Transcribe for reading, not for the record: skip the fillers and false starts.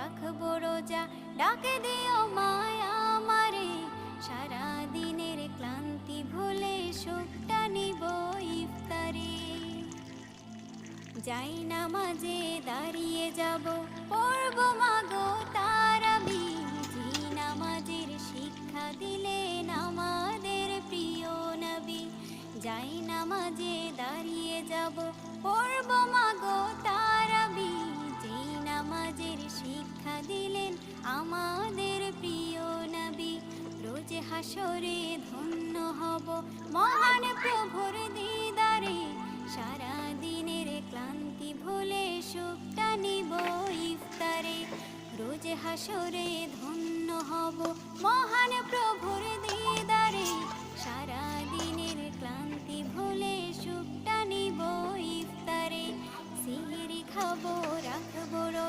রাখবো রোজা, ডাকে দিও মায়া আমারে। সারা দিনের ক্লান্তি ভুলে সুখটা নিব ইফতারে। যাই নামাজে দাঁড়িয়ে যাব, পড়ব মাগো তারাবি। যে নামাজের শিক্ষা দিলেন আমাদের প্রিয় নবী। যাই নামাজে দাঁড়িয়ে যাব, পড়ব মাগো তারাবি। যে নামাজের শিক্ষা দিলেন আমাদের প্রিয় নবী। রোজ হাসরে ধন্য হব মহান প্রভুর দিদারে। সারা দিনের ক্লান্তি ভুলে সুখটা নিব ইফতারে। রোজ হাসরে ধন্য হব মহান প্রভুর দিদারে। সারা দিনের ক্লান্তি ভুলে সুখটা নিব ইফতারে। সিহরি খাবো, রাখবো রোজা।